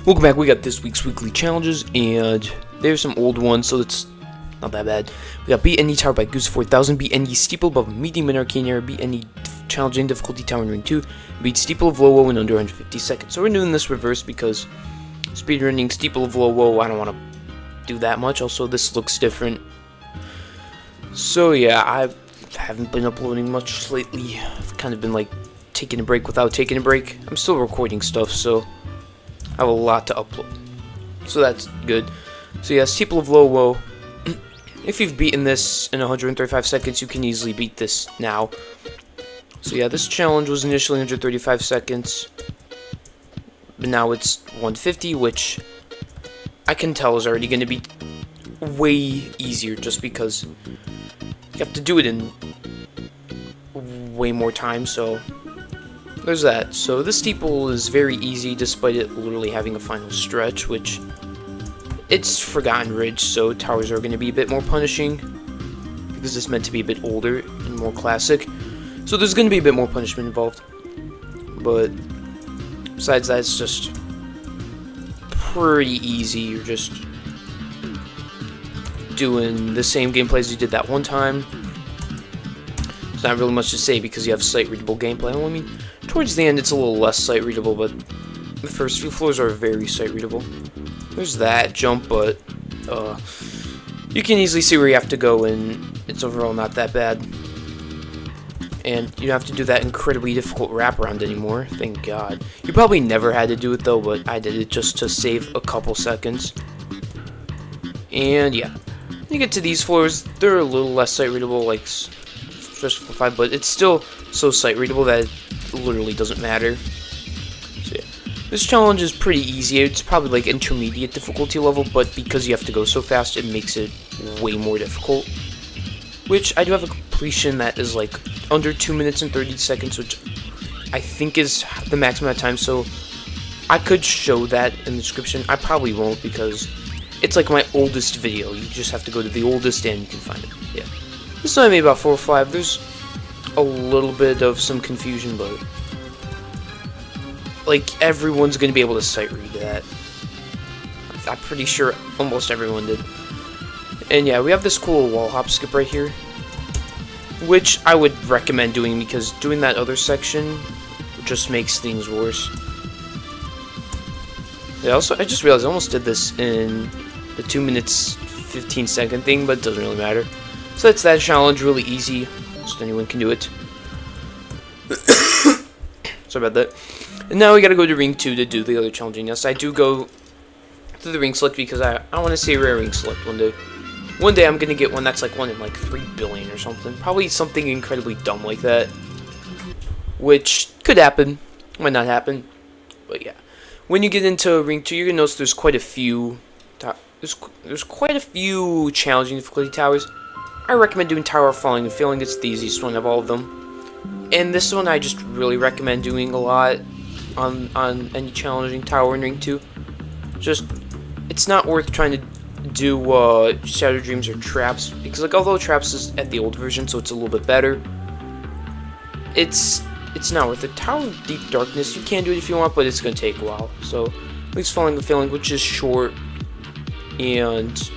Welcome back. We got this week's weekly challenges, and there's some old ones, so it's not that bad. We got beat any tower by Goose 4000, beat any steeple above medium in arcane area, beat any challenging difficulty tower in ring 2, beat steeple of low woe in under 150 seconds. So we're doing this reverse because speedrunning steeple of low woe, I don't want to do that much. Also, this looks different. So yeah, I haven't been uploading much lately. I've kind of been like taking a break without taking a break. I'm still recording stuff, so I have a lot to upload, so that's good. So yeah, steeple of low woe. If you've beaten this in 135 seconds, you can easily beat this now. So yeah, this challenge was initially 135 seconds, but now it's 150, which I can tell is already going to be way easier, just because you have to do it in way more time. So there's that. So this steeple is very easy, despite it literally having a final stretch, which it's Forgotten Ridge, so towers are going to be a bit more punishing, because it's meant to be a bit older and more classic. So there's going to be a bit more punishment involved. But besides that, it's just pretty easy. You're just doing the same gameplay as you did that one time. There's not really much to say because you have sight-readable gameplay. I mean, towards the end it's a little less sight-readable, but the first few floors are very sight-readable. There's that jump, but you can easily see where you have to go, and it's overall not that bad. And you don't have to do that incredibly difficult wraparound anymore, thank God. You probably never had to do it though, but I did it just to save a couple seconds. And yeah, when you get to these floors, they're a little less sight-readable, like especially for 5, but it's still so sight-readable that it literally doesn't matter. So yeah, this challenge is pretty easy. It's probably like intermediate difficulty level, but because you have to go so fast, it makes it way more difficult. Which I do have a completion that is like under 2 minutes and 30 seconds, which I think is the maximum amount of time, so I could show that in the description. I probably won't, because it's like my oldest video. You just have to go to the oldest and you can find it. Yeah. This time maybe about 4 or 5. There's a little bit of some confusion, but like everyone's gonna be able to sight read that. I'm pretty sure almost everyone did. And yeah, we have this cool wall hop skip right here, which I would recommend doing, because doing that other section just makes things worse. Yeah, also, I just realized I almost did this in the 2 minutes 15 second thing, but it doesn't really matter. So that's that challenge, really easy, just anyone can do it. Sorry about that. And now we gotta go to ring 2 to do the other challenging. Yes, I do go to the ring select because I want to see a rare ring select one day. One day I'm gonna get one that's like 1 in like 3 billion or something. Probably something incredibly dumb like that, which could happen, might not happen, but yeah. When you get into ring 2, you're gonna notice there's quite a few there's quite a few challenging difficulty towers. I recommend doing Tower of Falling and Failing. It's the easiest one of all of them. And this one I just really recommend doing a lot on any challenging tower in ring 2. Just, it's not worth trying to do Shadow Dreams or Traps, because like although Traps is at the old version, so it's a little bit better, it's not worth it. Tower of Deep Darkness, you can do it if you want, but it's gonna take a while. So at least Falling and Failing, which is short and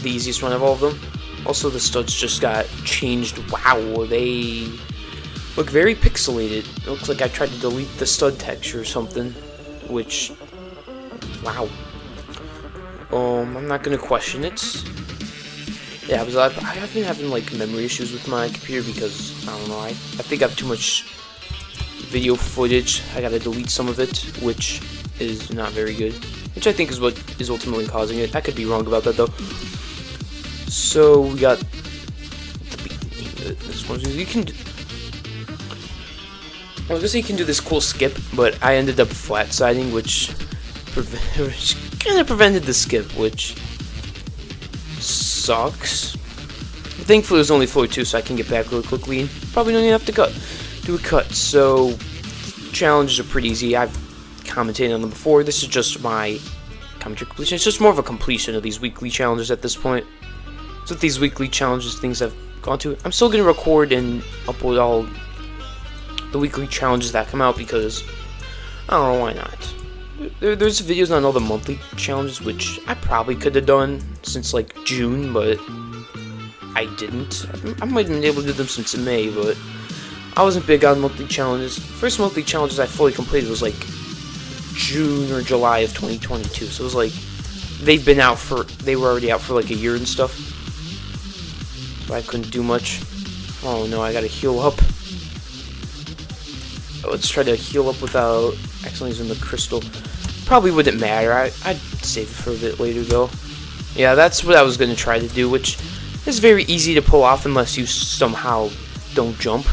the easiest one of all of them. Also, the studs just got changed. Wow, they look very pixelated. It looks like I tried to delete the stud texture or something, which, wow. I'm not gonna question it. Yeah, because I have been having like memory issues with my computer because I don't know. I think I have too much video footage. I gotta delete some of it, which is not very good. Which I think is what is ultimately causing it. I could be wrong about that though. So we got this one. You can. I was gonna say you can do this cool skip, but I ended up flat siding, which kind of prevented the skip, which sucks. But thankfully, it was only floor 2, so I can get back really quickly. And probably don't even have to do a cut. So challenges are pretty easy. I've commentated on them before. This is just my commentary completion. It's just more of a completion of these weekly challenges at this point. So with these weekly challenges, things I've gone to, I'm still gonna record and upload all the weekly challenges that come out, because I don't know, why not? there's videos on all the monthly challenges, which I probably could have done since like June, but I didn't. I might have been able to do them since May, but I wasn't big on monthly challenges. First monthly challenges I fully completed was like June or July of 2022, so it was like they were already out for like a year and stuff, so I couldn't do much. Oh no, I gotta heal up. Let's try to heal up without accidentally using the crystal. Probably wouldn't matter. I'd save it for a bit later though. Yeah, that's what I was gonna try to do, which is very easy to pull off unless you somehow don't jump.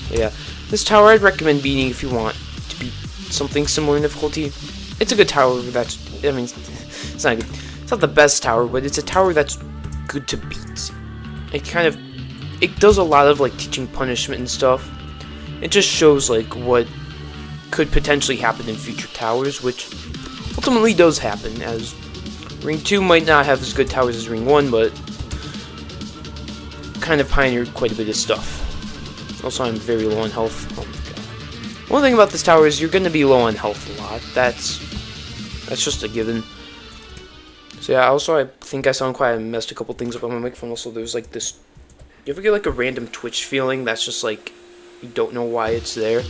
Yeah, this tower I'd recommend beating if you want to beat something similar in difficulty. It's a good tower. It's not good. It's not the best tower, but it's a tower that's good to beat. It does a lot of like teaching punishment and stuff. It just shows like what could potentially happen in future towers, which ultimately does happen, as Ring 2 might not have as good towers as Ring 1, but kind of pioneered quite a bit of stuff. Also, I'm very low on health. Oh my god. One thing about this tower is you're going to be low on health a lot. That's just a given. So yeah, also I think I sound quiet. I messed a couple things up on my microphone. Also, there's like this... You ever get like a random twitch feeling that's just like... You don't know why it's there?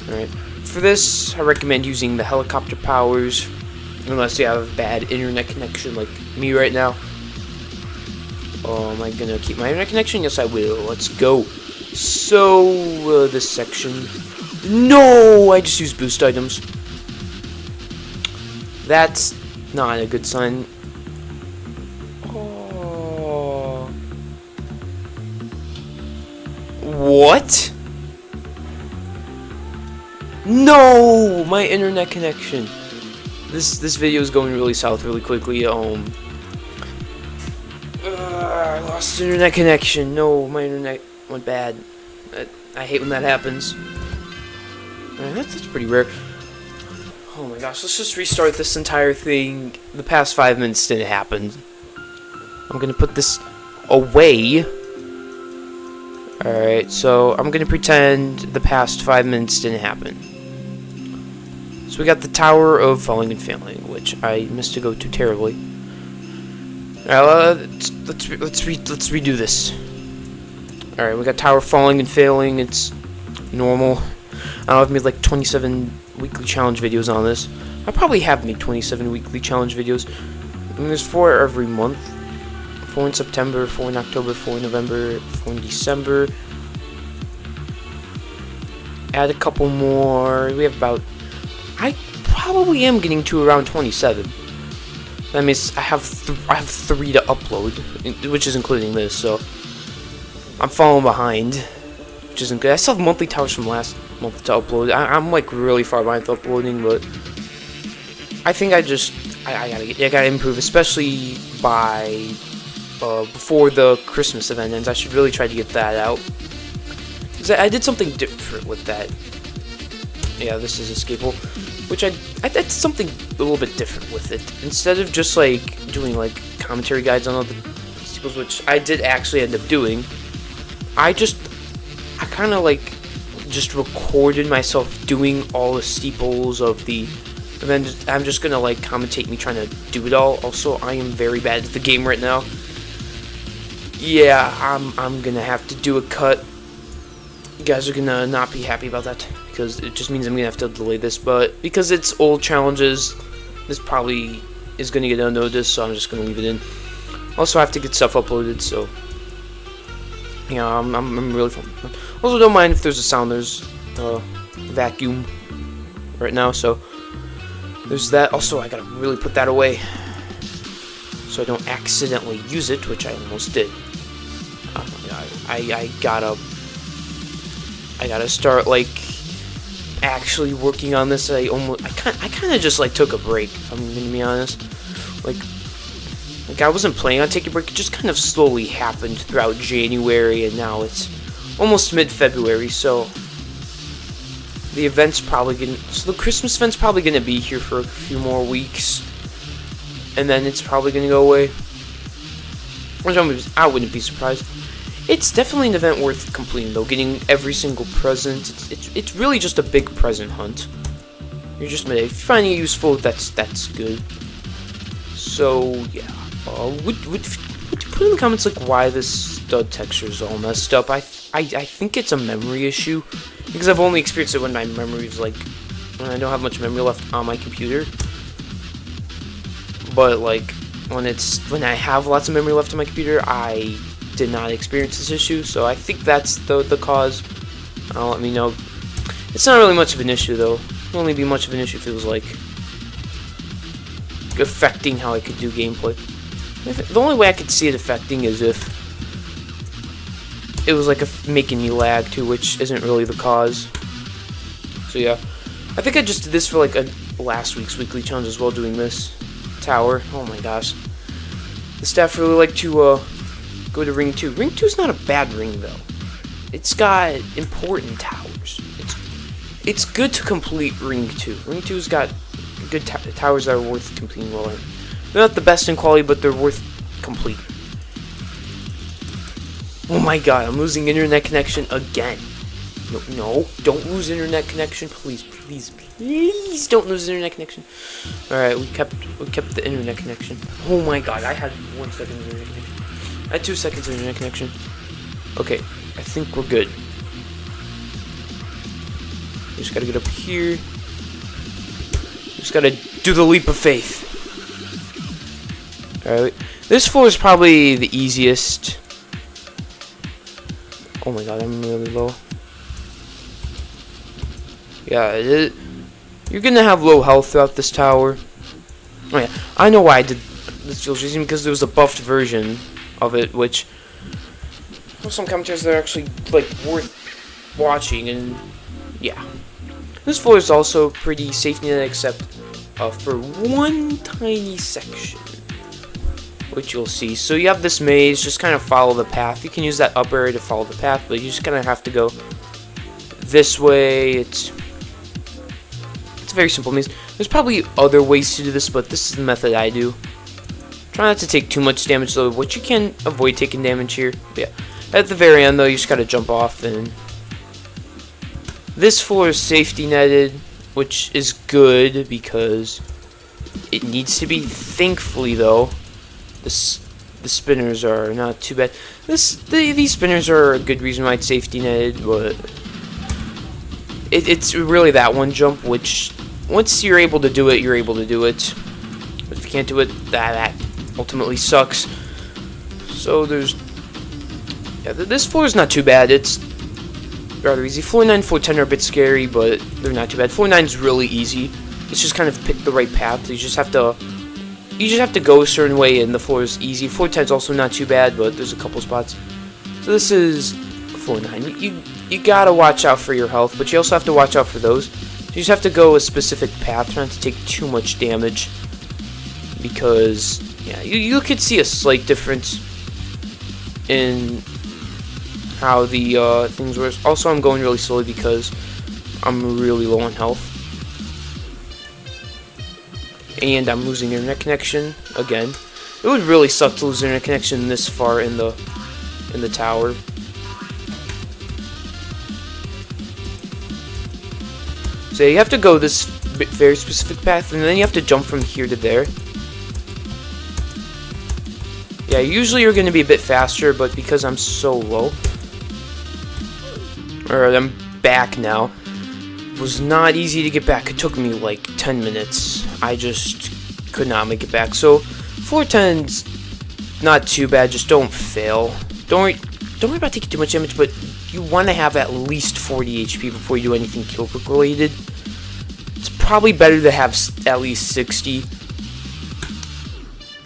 Alright. For this, I recommend using the helicopter powers. Unless you have a bad internet connection like me right now. Oh, am I gonna keep my internet connection? Yes, I will. Let's go. So, this section... No! I just used boost items. That's not a good sign. Oh. What? No! My internet connection. This video is going really south really quickly. I lost internet connection. No, my internet went bad. I hate when that happens. That's pretty rare. Oh my gosh, let's just restart this entire thing. The past 5 minutes didn't happen. I'm gonna put this away. Alright, so I'm gonna pretend the past 5 minutes didn't happen. So we got the Tower of Falling and Failing, which I missed to go to terribly. Alright, let's redo this. Alright, we got Tower Falling and Failing. It's normal. I've made like 27 weekly challenge videos on this. I probably have made 27 weekly challenge videos. I mean, there's 4 every month. 4 in September, 4 in October, 4 in November, 4 in December. Add a couple more. We have about... I probably am getting to around 27. That means I have 3 to upload, which is including this, so... I'm falling behind, which isn't good. I still have monthly towers from last month to upload. I'm like really far behind with uploading, but I think I gotta improve, especially by before the Christmas event ends. I should really try to get that out, because I did something different with that. Yeah, this is escapable, which I did something a little bit different with it. Instead of just like doing like commentary guides on other steeples, which I did actually end up doing, I kind of like just recorded myself doing all the steeples of the event. I'm just gonna like commentate me trying to do it all. Also, I am very bad at the game right now. Yeah, I'm gonna have to do a cut. You guys are gonna not be happy about that, because it just means I'm gonna have to delay this. But because it's old challenges, this probably is gonna get unnoticed, so I'm just gonna leave it in. Also, I have to get stuff uploaded, so yeah, I'm really fun. Also, don't mind if there's a sound. There's vacuum right now, so there's that. Also, I gotta really put that away so I don't accidentally use it, which I almost did. I gotta start like actually working on this. I kind of just like took a break, if I'm gonna be honest. Like I wasn't planning on taking a break. It just kind of slowly happened throughout January, and now it's almost mid-February, so the event's probably the Christmas event's probably gonna be here for a few more weeks, and then it's probably gonna go away. I wouldn't be surprised. It's definitely an event worth completing, though. Getting every single present, it's really just a big present hunt. you're just if you're finding it useful, that's good. So yeah, would put in the comments like why this stud texture is all messed up. I think it's a memory issue because I've only experienced it when my memory is like when I don't have much memory left on my computer. But like when I have lots of memory left on my computer, I did not experience this issue. So I think that's the cause. Let me know. It's not really much of an issue though. It would only be much of an issue if it was like affecting how I could do gameplay. The only way I could see it affecting is if it was like making me lag too, which isn't really the cause. So yeah, I think I just did this for like a last week's weekly challenge as well, doing this tower. Oh my gosh, the staff really like to go to ring 2. Ring 2 is not a bad ring though. It's got important towers. It's good to complete ring 2. Ring 2's got good towers that are worth completing well. They're not the best in quality, but they're worth completing. Oh my god, I'm losing internet connection again. No, don't lose internet connection, please, please, please don't lose internet connection. Alright, we kept the internet connection. Oh my god, I had 1 second of internet connection. I had 2 seconds of internet connection. Okay, I think we're good. We just gotta get up here. Just gotta do the leap of faith. Alright, this floor is probably the easiest. Oh my god, I'm really low. Yeah, you're gonna have low health throughout this tower. Oh yeah, I know why I did this reason, because there was a buffed version of it, which some commentators that are actually like worth watching, and yeah. This floor is also pretty safe net, except for one tiny section, which you'll see. So you have this maze, just kind of follow the path. You can use that up area to follow the path, but you just kind of have to go this way. It's a very simple maze. There's probably other ways to do this, but this is the method I do. Try not to take too much damage though, which you can avoid taking damage here. But yeah, at the very end though, you just gotta jump off. And this floor is safety netted, which is good because it needs to be. Thankfully though, the spinners are not too bad. These spinners are a good reason why it's safety netted, but it's really that one jump, which once you're able to do it, you're able to do it. But if you can't do it, that ultimately sucks. So there's this floor is not too bad. It's rather easy. Floor 9 and floor 10 are a bit scary, but they're not too bad. Floor 9 is really easy. It's just kind of pick the right path. You just have to go a certain way, and the floor is easy. Floor 10 is also not too bad, but there's a couple spots. So this is floor 9. You gotta watch out for your health, but you also have to watch out for those. You just have to go a specific path, trying to take too much damage, because yeah, you could see a slight difference in how the things work. Also, I'm going really slowly because I'm really low on health, and I'm losing internet connection again. It would really suck to lose internet connection this far in the tower. So you have to go this very specific path, and then you have to jump from here to there. Yeah, usually you're going to be a bit faster, but because I'm so low, or I'm back now, it was not easy to get back. It took me like 10 minutes. I just could not make it back. So floor 10's not too bad. Just don't fail. Don't worry about taking too much damage, but you want to have at least 40 HP before you do anything kill click related. It's probably better to have at least 60.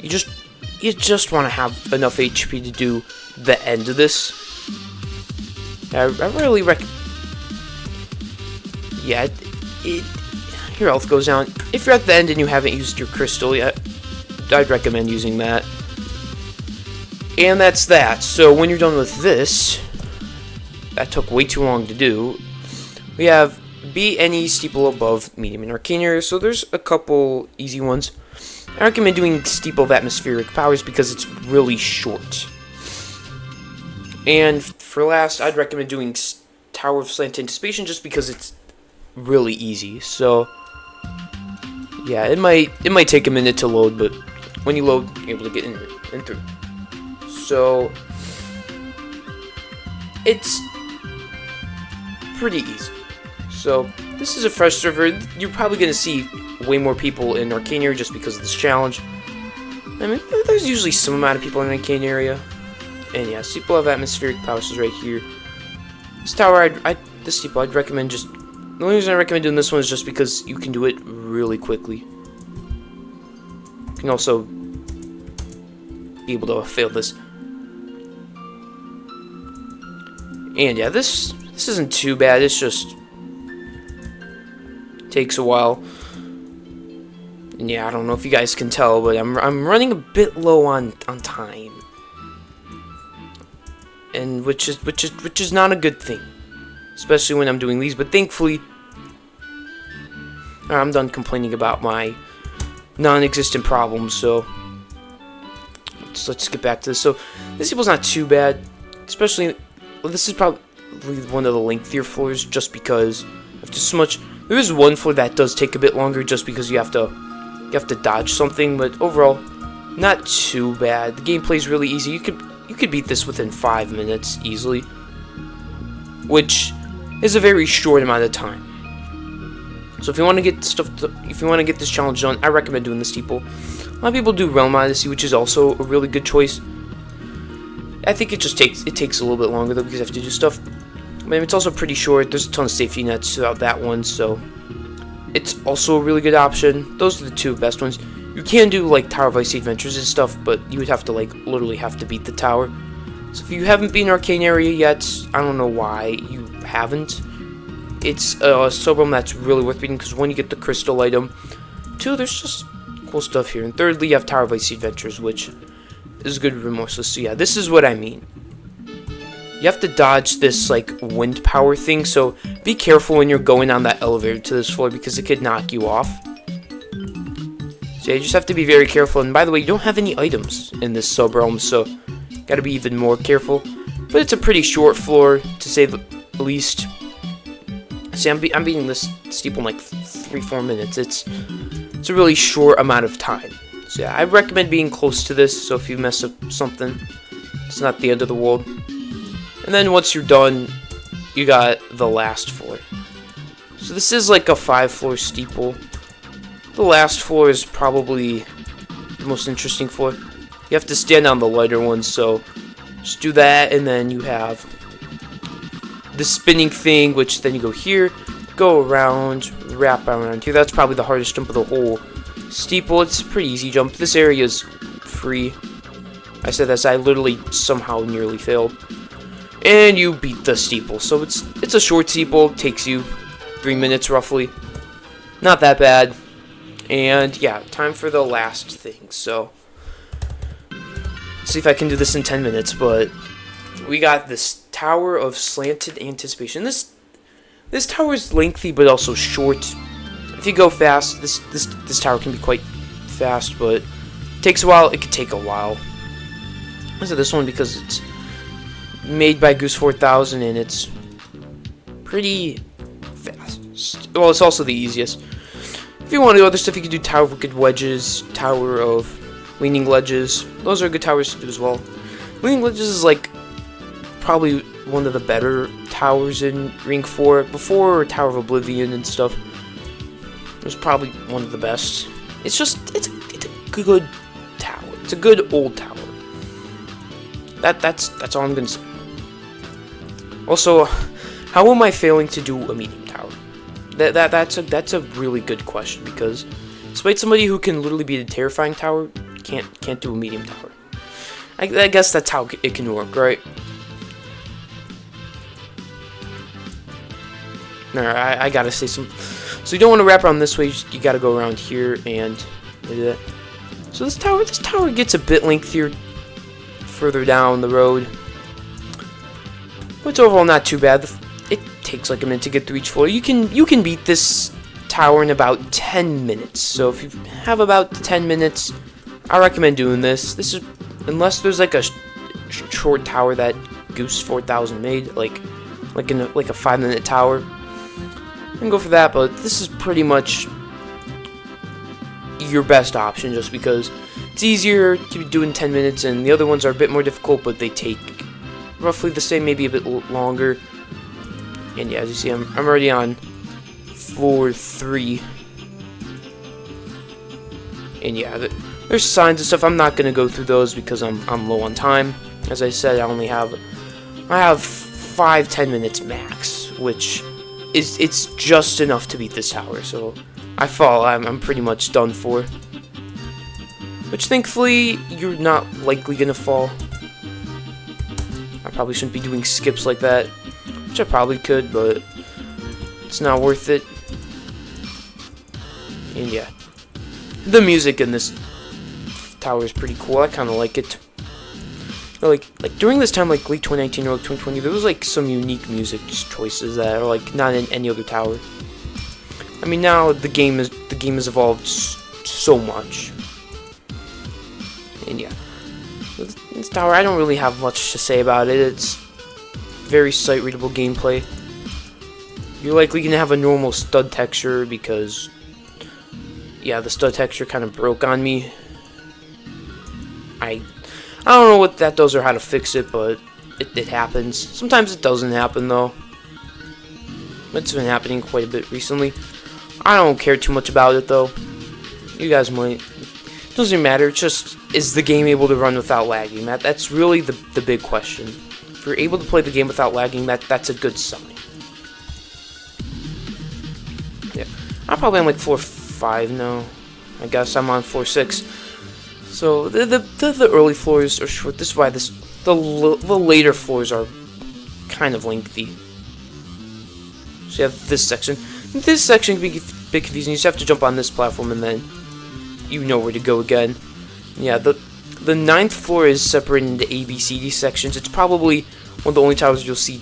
You just want to have enough HP to do the end of this. I really recommend. Yeah, your health goes down. If you're at the end and you haven't used your crystal yet, I'd recommend using that. And that's that. So when you're done with this, that took way too long to do. We have beat any steeple above medium and arcane area. So there's a couple easy ones. I recommend doing steeple of atmospheric powers because it's really short. And for last, I'd recommend doing Tower of Slant Anticipation just because it's really easy. So Yeah, it might take a minute to load, but when you load, you're able to get in through. So it's pretty easy. So this is a fresh server. You're probably gonna see way more people in Arcane area just because of this challenge. I mean, there's usually some amount of people in Arcane area, and yeah, steeple of atmospheric palaces right here. This tower, this steeple, I'd recommend just. The only reason I recommend doing this one is just because you can do it really quickly. You can also be able to fail this. And yeah, this isn't too bad. It's just takes a while. And yeah, I don't know if you guys can tell, but I'm running a bit low on time. And which is not a good thing. Especially when I'm doing these, but thankfully I'm done complaining about my non-existent problems, so let's get back to this. So this people's not too bad, especially this is probably one of the lengthier floors just because of just so much. There is one floor that does take a bit longer just because you have to dodge something, but overall not too bad. The gameplay's really easy. You could beat this within 5 minutes easily, which is a very short amount of time. So if you want to get this challenge done, I recommend doing the steeple. A lot of people do Realm Odyssey, which is also a really good choice. I think it takes a little bit longer though because you have to do stuff. I mean, it's also pretty short. There's a ton of safety nets throughout that one, so it's also a really good option. Those are the two best ones. You can do like Tower of Ice Adventures and stuff, but you would have to literally have to beat the tower. So if you haven't been in Arcane area yet, I don't know why you haven't. It's a sub-realm that's really worth beating because one, you get the crystal item. Two, there's just cool stuff here. And thirdly, you have Tower of Ice Adventures, which is good remorseless. So yeah, this is what I mean. You have to dodge this like wind power thing, so be careful when you're going on that elevator to this floor because it could knock you off. So yeah, you just have to be very careful. And by the way, you don't have any items in this sub-realm, so gotta be even more careful. But it's a pretty short floor, to say the least. See, I'm beating this steeple in like 3-4 minutes. It's a really short amount of time. So yeah, I recommend being close to this, so if you mess up something, it's not the end of the world. And then once you're done, you got the last floor. So this is like a 5-floor steeple. The last floor is probably the most interesting floor. You have to stand on the lighter ones, so just do that, and then you have the spinning thing, which then you go here, go around, wrap around here. That's probably the hardest jump of the whole steeple. It's a pretty easy jump. This area is free. I said that, I literally somehow nearly failed. And you beat the steeple. So it's a short steeple, takes you 3 minutes roughly. Not that bad. And yeah, time for the last thing. So let's see if I can do this in 10 minutes, but we got this Tower of Slanted Anticipation. This tower is lengthy but also short. If you go fast, this tower can be quite fast, but it takes a while. It could take a while. I said this one because it's made by Goose 4000 and it's pretty fast. Well, it's also the easiest. If you want to do other stuff, you can do Tower of Wicked Wedges, Tower of Leaning Ledges. Those are good towers to do as well. Leaning Ledges is like probably one of the better towers in Ring 4. Before Tower of Oblivion and stuff, it was probably one of the best. It's a good tower. It's a good old tower. That's all I'm gonna say. Also, how am I failing to do a medium tower? That's a really good question because despite somebody who can literally be a terrifying tower, can't do a medium tower. I guess that's how it can work, right? Alright, I gotta say some. So you don't want to wrap around this way. You gotta go around here and do that. So this tower gets a bit lengthier further down the road, but it's overall not too bad. It takes like a minute to get through each floor. You can beat this tower in about 10 minutes. So if you have about 10 minutes, I recommend doing this. This is unless there's like a short tower that Goose 4000 made, like a 5-minute tower. You can go for that, but this is pretty much your best option, just because it's easier to do in 10 minutes, and the other ones are a bit more difficult, but they take roughly the same, maybe a bit longer. And yeah, as you see, I'm already on floor 3. And yeah, there's signs and stuff. I'm not gonna go through those because I'm low on time. As I said, I have 5-10 minutes max, which it's just enough to beat this tower. So I fall, I'm pretty much done for. Which thankfully you're not likely gonna fall. I probably shouldn't be doing skips like that, which I probably could, but it's not worth it. And yeah, the music in this tower is pretty cool. I kind of like it. Like during this time, like late 2019 or late 2020, there was like some unique music choices that are like not in any other tower. I mean, now the game has evolved so much. And yeah, this tower, I don't really have much to say about it. It's very sight-readable gameplay. You're likely gonna have a normal stud texture because, yeah, the stud texture kind of broke on me. I don't know what that does or how to fix it, but it happens. Sometimes it doesn't happen though. It's been happening quite a bit recently. I don't care too much about it though. You guys might. It doesn't matter. It's just, is the game able to run without lagging? That's really the big question. If you're able to play the game without lagging, that's a good sign. Yeah, I'm probably on like floor 5 now. I guess I'm on floor 6. So the early floors are short. This is why the later floors are kind of lengthy. So you have this section. This section can be a bit confusing. You just have to jump on this platform and then you know where to go again. Yeah, the 9th floor is separated into A, B, C, D sections. It's probably one of the only towers you'll see,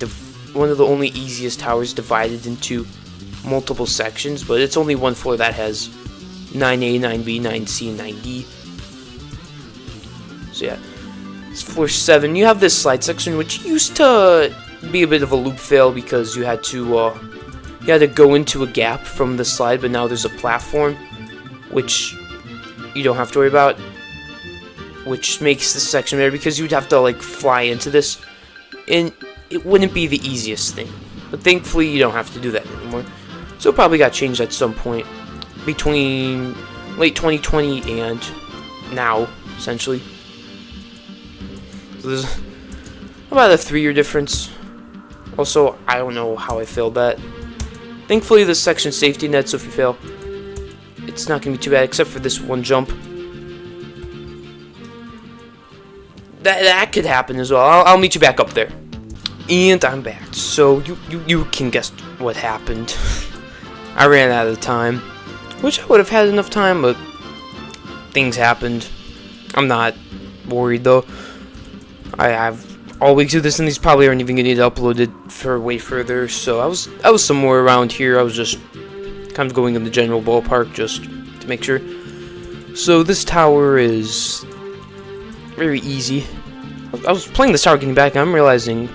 one of the only easiest towers divided into multiple sections. But it's only one floor that has 9A, 9B, 9C, and 9D. So yeah, it's floor 7. You have this slide section, which used to be a bit of a loop fail because you had to go into a gap from the slide, but now there's a platform, which you don't have to worry about, which makes this section better because you'd have to like fly into this, and it wouldn't be the easiest thing. But thankfully, you don't have to do that anymore. So it probably got changed at some point between late 2020 and now, essentially. So there's about a 3-year difference. Also, I don't know how I failed that. Thankfully, this section safety net, so if you fail, it's not going to be too bad, except for this one jump. That could happen as well. I'll meet you back up there. And I'm back. So, you can guess what happened. I ran out of time, which I would have had enough time, but things happened. I'm not worried, though. I have all week to do this, and these probably aren't even going to get uploaded for way further. So I was somewhere around here. I was just kind of going in the general ballpark just to make sure. So this tower is very easy. I was playing this tower getting back, and I'm realizing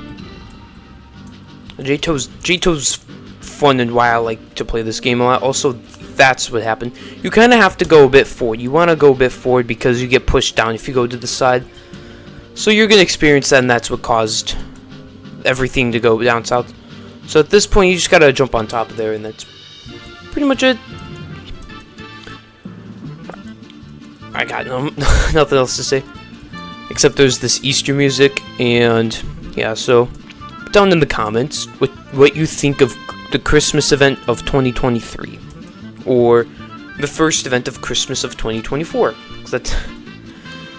JToH's fun and why I like to play this game a lot. Also, that's what happened. You kind of have to go a bit forward. You want to go a bit forward because you get pushed down if you go to the side. So you're going to experience that, and that's what caused everything to go down south. So at this point, you just got to jump on top of there, and that's pretty much it. I got nothing else to say. Except there's this Easter music, and yeah, so put down in the comments what you think of the Christmas event of 2023. Or the first event of Christmas of 2024. 'Cause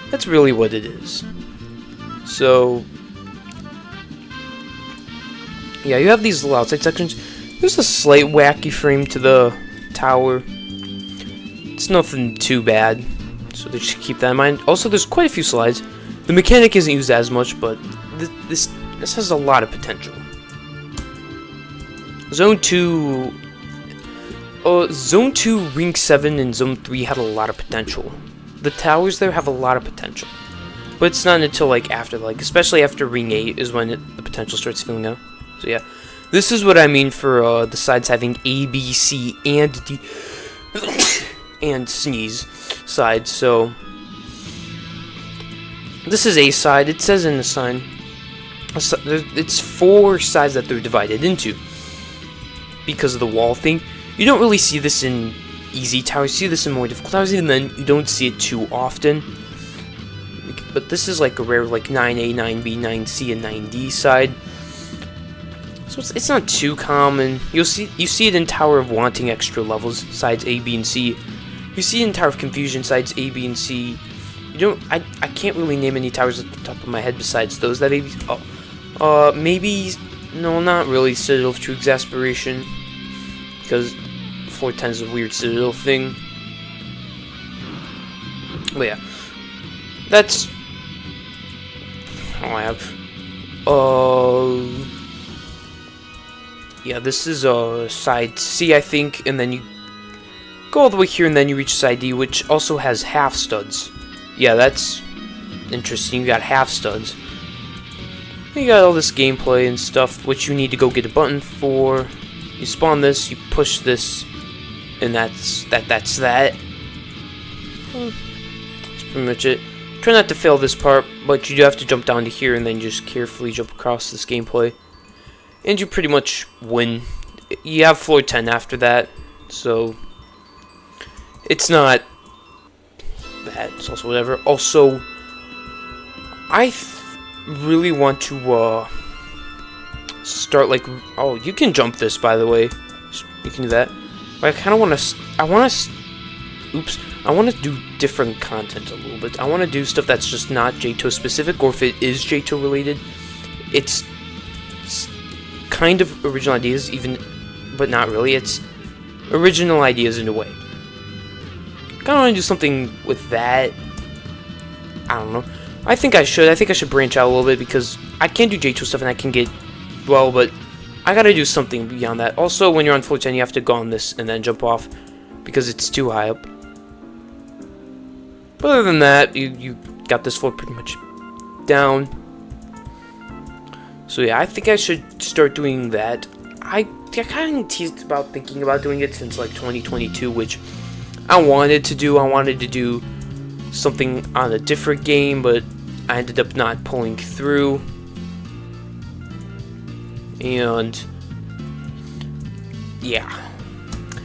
that's really what it is. So, yeah, you have these little outside sections. There's a slight wacky frame to the tower. It's nothing too bad, so they should keep that in mind. Also, there's quite a few slides. The mechanic isn't used as much, but this has a lot of potential. Zone 2, Ring 7, and Zone 3 had a lot of potential. The towers there have a lot of potential. But it's not until, like, after, like, especially after Ring 8 is when the potential starts filling out. So, yeah. This is what I mean for the sides having A, B, C, and D. and sneeze side. So this is a side. It says in the sign it's 4 sides that they're divided into because of the wall thing. You don't really see this in easy towers. You see this in more difficult towers, and then you don't see it too often. But this is like a rare, like 9A, 9B, 9C, and 9D side. So it's not too common. You see it in Tower of Wanting extra levels, sides A, B, and C. You see it in Tower of Confusion, sides A, B, and C. You don't. I can't really name any towers at the top of my head besides those that A, B. Oh, maybe no, not really. Citadel of True Exasperation, because floor 10 is a weird Citadel thing. But yeah, that's all I have. Yeah, this is side C, I think, and then you go all the way here, and then you reach side D, which also has half studs. Yeah, that's interesting. You got half studs. You got all this gameplay and stuff, which you need to go get a button for. You spawn this, you push this, and that's that. That's pretty much it. Try not to fail this part, but you do have to jump down to here and then just carefully jump across this gameplay. And you pretty much win. You have floor 10 after that, so it's not bad. It's also whatever. Also, I really want to start like, oh, you can jump this, by the way. You can do that. But I kind of want to. I want to do different content a little bit. I want to do stuff that's just not JToH specific, or if it is JToH related, it's kind of original ideas, even, but not really. It's original ideas in a way. Kind of want to do something with that. I don't know. I think I should branch out a little bit, because I can do JToH stuff and I can get well, but I gotta do something beyond that. Also, when you're on floor 10, you have to go on this and then jump off because it's too high up. But other than that, you got this floor pretty much down. So yeah, I think I should start doing that. I kind of teased about thinking about doing it since like 2022, which I wanted to do. I wanted to do something on a different game, but I ended up not pulling through. And yeah,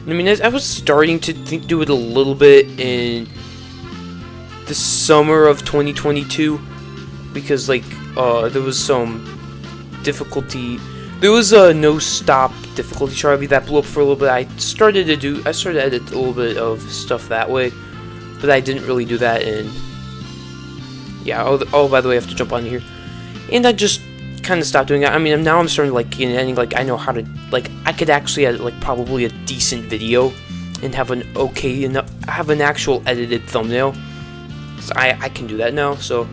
I mean, I was starting to do it a little bit in the summer of 2022, because like there was some difficulty. There was a no stop difficulty chart that blew up for a little bit. I started to edit a little bit of stuff that way, but I didn't really do that. And yeah, oh by the way, I have to jump on here, and I just kind of stopped doing it. I mean, now I'm starting to like get ending. Like, I know how to, like, I could actually edit like probably a decent video and have an okay enough, have an actual edited thumbnail. So I can do that now. So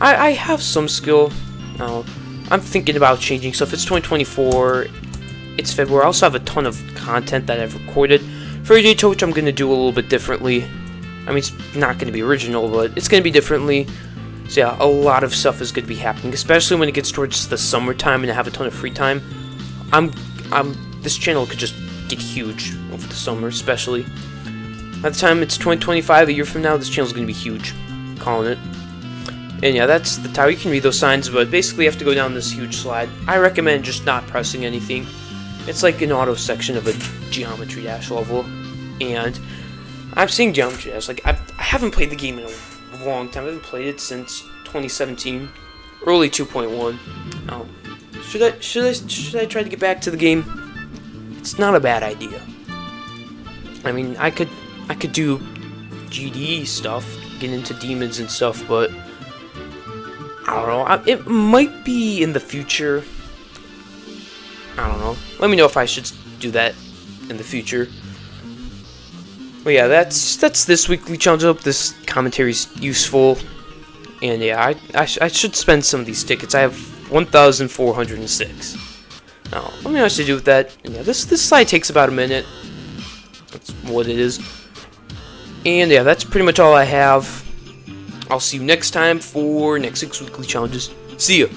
I have some skill now. I'm thinking about changing stuff. It's 2024. It's February. I also have a ton of content that I've recorded for JToH, which I'm going to do a little bit differently. I mean, it's not going to be original, but it's going to be differently. So yeah, a lot of stuff is going to be happening, especially when it gets towards the summertime and I have a ton of free time. This channel could just get huge over the summer, especially. By the time it's 2025, a year from now, this channel is going to be huge. I'm calling it. And yeah, that's the tower. You can read those signs, but basically you have to go down this huge slide. I recommend just not pressing anything. It's like an auto section of a Geometry Dash level. And I'm saying Geometry Dash, like, I haven't played the game in a long time. I haven't played it since 2017, early 2.1. Should I try to get back to the game? It's not a bad idea. I mean, I could do GD stuff, get into demons and stuff, but I don't know. It might be in the future. I don't know. Let me know if I should do that in the future. But yeah, that's this weekly challenge. I hope this commentary's useful. And yeah, I should spend some of these tickets. I have 1,406. Now, let me know what to do with that. And yeah, this slide takes about a minute. That's what it is. And yeah, that's pretty much all I have. I'll see you next time for next week's weekly challenges. See ya.